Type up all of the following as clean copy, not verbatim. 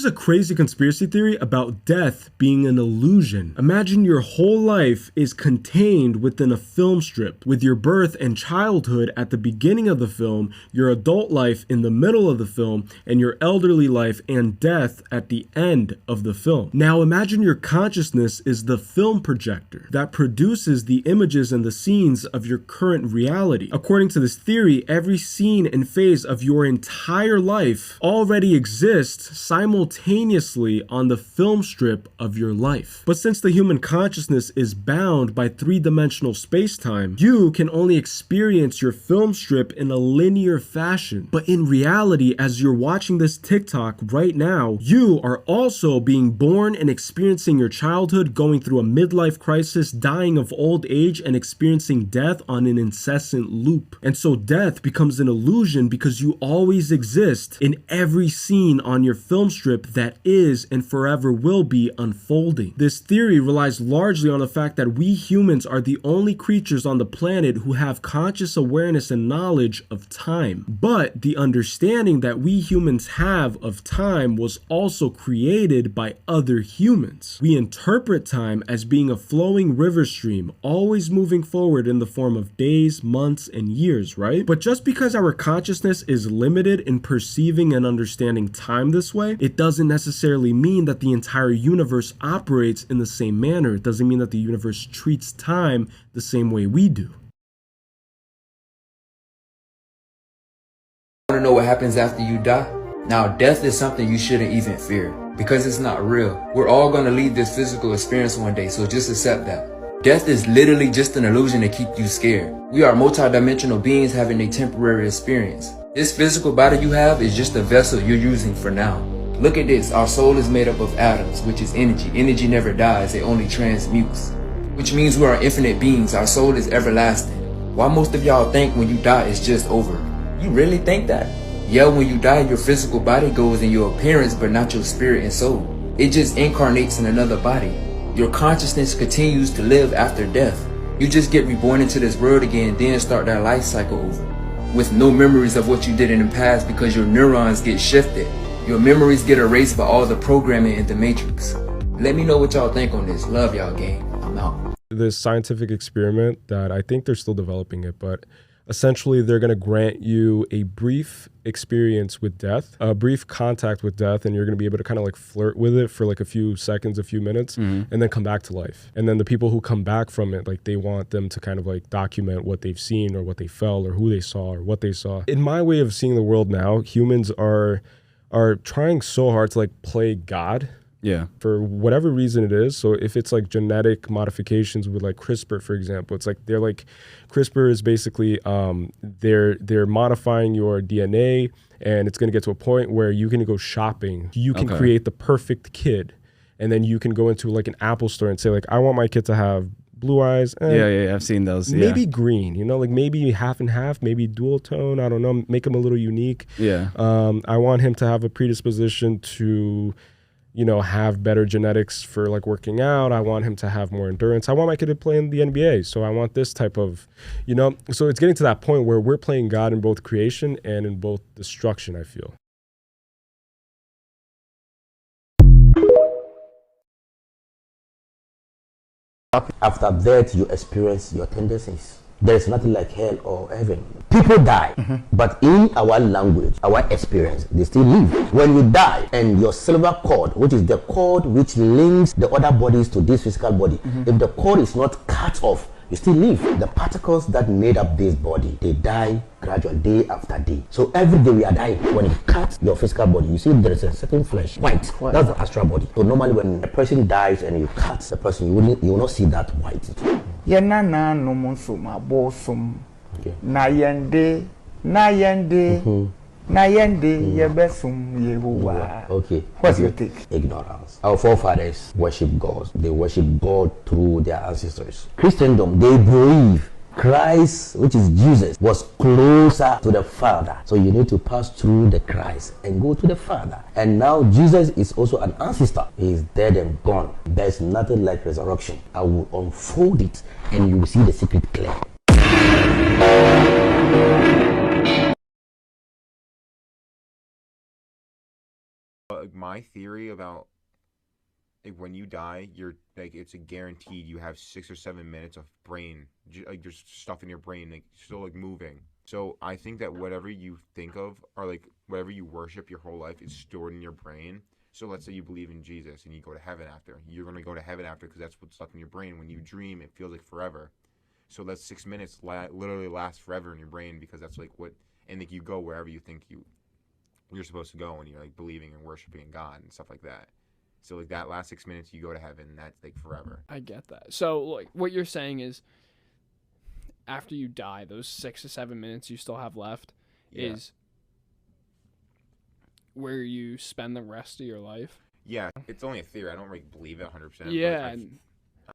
Here's a crazy conspiracy theory about death being an illusion. Imagine your whole life is contained within a film strip, with your birth and childhood at the beginning of the film, your adult life in the middle of the film, and your elderly life and death at the end of the film. Now imagine your consciousness is the film projector that produces the images and the scenes of your current reality. According to this theory, every scene and phase of your entire life already exists simultaneously on the film strip of your life. But since the human consciousness is bound by three-dimensional space-time, you can only experience your film strip in a linear fashion. But in reality, as you're watching this TikTok right now, you are also being born and experiencing your childhood, going through a midlife crisis, dying of old age, and experiencing death on an incessant loop. And so death becomes an illusion because you always exist in every scene on your film strip that is and forever will be unfolding. This theory relies largely on the fact that we humans are the only creatures on the planet who have conscious awareness and knowledge of time. But the understanding that we humans have of time was also created by other humans. We interpret time as being a flowing river stream, always moving forward in the form of days, months, and years, right? But just because our consciousness is limited in perceiving and understanding time this way, it doesn't necessarily mean that the entire universe operates in the same manner. It doesn't mean that the universe treats time the same way we do. Want to know what happens after you die? Now, death is something you shouldn't even fear because it's not real. We're all going to leave this physical experience one day, so just accept that. Death is literally just an illusion to keep you scared. We are multidimensional beings having a temporary experience. This physical body you have is just a vessel you're using for now. Look at this, our soul is made up of atoms, which is energy. Energy never dies, it only transmutes. Which means we are infinite beings, our soul is everlasting. Why most of y'all think when you die it's just over? You really think that? Yeah, when you die your physical body goes in your appearance but not your spirit and soul. It just incarnates in another body. Your consciousness continues to live after death. You just get reborn into this world again, then start that life cycle over. With no memories of what you did in the past because your neurons get shifted. Your memories get erased by all the programming in the matrix. Let me know what y'all think on this. Love y'all, gang. I'm out. This scientific experiment that I think they're still developing it, but essentially they're going to grant you a brief experience with death, a brief contact with death, and you're going to be able to kind of like flirt with it for like a few seconds, a few minutes, and then come back to life. And then the people who come back from it, like they want them to kind of like document what they've seen or what they felt or who they saw or what they saw. In my way of seeing the world now, humans are trying so hard to like play God. Yeah. For whatever reason it is. So if it's like genetic modifications with like CRISPR, for example, it's like they're like CRISPR is basically they're modifying your DNA, and it's going to get to a point where you can go shopping. You can create the perfect kid, and then you can go into like an Apple store and say like, I want my kid to have blue eyes. Yeah, I've seen those. Maybe green, you know, like maybe half and half, maybe dual tone. I don't know, make him a little unique. Yeah. I want him to have a predisposition to, you know, have better genetics for like working out. I want him to have more endurance. I want my kid to play in the NBA. So I want this type of, you know, so it's getting to that point where we're playing God in both creation and in both destruction, I feel. After death, you experience your tendencies. There is nothing like hell or heaven. People die, but in our language, our experience, they still live. When you die and your silver cord, which is the cord which links the other bodies to this physical body, if the cord is not cut off, you still live. The particles that made up this body, they die gradually, day after day. So every day we are dying. When you cut your physical body, you see there is a certain flesh, white. That's the astral body. So normally when a person dies and you cut the person, you will not see that white. Yenana no monsuma bosum. Nayende, nayende. Nayende yebesum Yehovah. Okay. What's your take? Ignorance. Our forefathers worship God. They worship God through their ancestors. Christendom, they believe Christ, which is Jesus, was closer to the Father. So you need to pass through the Christ and go to the Father. And now Jesus is also an ancestor. He is dead and gone. There is nothing like resurrection. I will unfold it and you will see the secret clear. my theory about like when you die, you're like it's a guaranteed you have 6 or 7 minutes of brain, like there's stuff in your brain like still like moving. So I think that whatever you think of or like whatever you worship your whole life is stored in your brain. So let's say you believe in Jesus and you go to heaven after. You're gonna go to heaven after because that's what's stuck in your brain. When you dream, it feels like forever. So that's 6 minutes literally lasts forever in your brain because that's like what and like you go wherever you think you're supposed to go when you're like believing and worshiping God and stuff like that. So like that last 6 minutes you go to heaven, that's like forever. I get that. So like what you're saying is after you die, those 6 to 7 minutes you still have left is where you spend the rest of your life. Yeah, it's only a theory. I don't really believe it 100%. Yeah.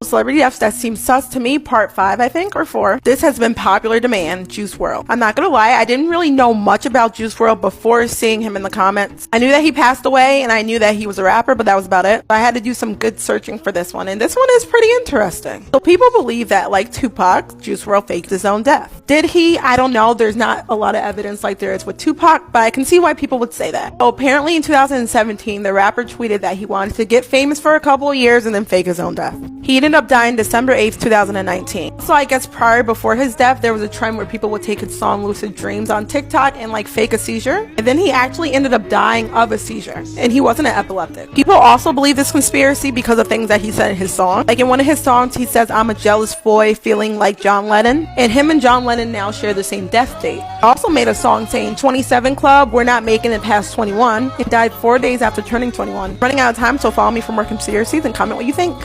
Celebrity deaths that seem sus to me, part 5, I think, or 4. This has been popular demand, Juice WRLD. I'm not gonna lie, I didn't really know much about Juice WRLD before seeing him in the comments. I knew that he passed away and I knew that he was a rapper, but that was about it. I had to do some good searching for this one, and this one is pretty interesting. So people believe that, like Tupac, Juice WRLD faked his own death. Did he? I don't know. There's not a lot of evidence like there is with Tupac, but I can see why people would say that. So apparently in 2017, the rapper tweeted that he wanted to get famous for a couple of years and then fake his own death. He ended up dying December 8th, 2019. So I guess prior before his death, there was a trend where people would take his song Lucid Dreams on TikTok and like fake a seizure. And then he actually ended up dying of a seizure. And he wasn't an epileptic. People also believe this conspiracy because of things that he said in his song. Like in one of his songs, he says, "I'm a jealous boy feeling like John Lennon." And him and John Lennon now share the same death date. He also made a song saying, "27 Club, we're not making it past 21." He died 4 days after turning 21. Running out of time, so follow me for more conspiracies and comment what you think.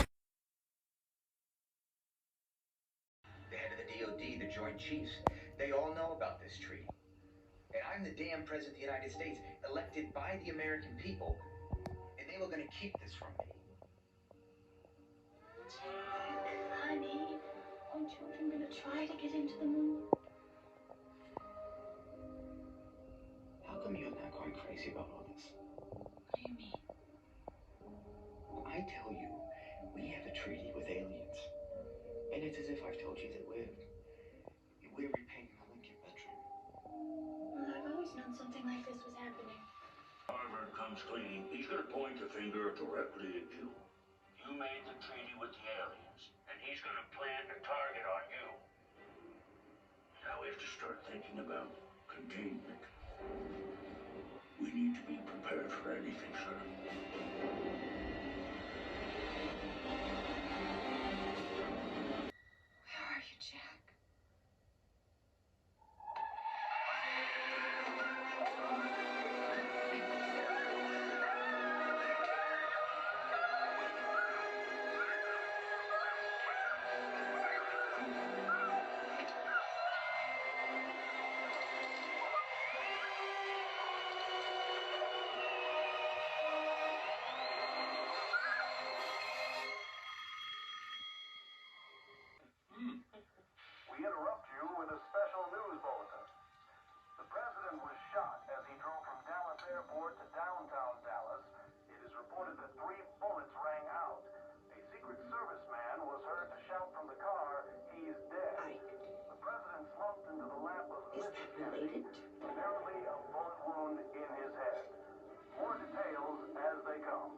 Chiefs, they all know about this treaty. And I'm the damn president of the United States, elected by the American people, and they were going to keep this from me. Honey, aren't children going to try to get into the moon? How come you're not going crazy about all this? What do you mean? I tell you, we have a treaty with aliens. And it's as if I've told you that we're repaying the Lincoln veteran. Well, I've always known something like this was happening. Harvard comes clean. He's going to point the finger directly at you. You made the treaty with the aliens, and he's going to plant a target on you. Now we have to start thinking about containment. We need to be prepared for anything, sir. Where are you, Jack? We interrupt you with a special news bulletin. The president was shot as he drove from Dallas Airport to downtown Dallas. It is reported that 3 bullets rang out. A Secret Service man was heard to shout from the car, "He's dead." The president slumped into the lap of Mrs. Kennedy, apparently a bullet wound in his head. More details as they come.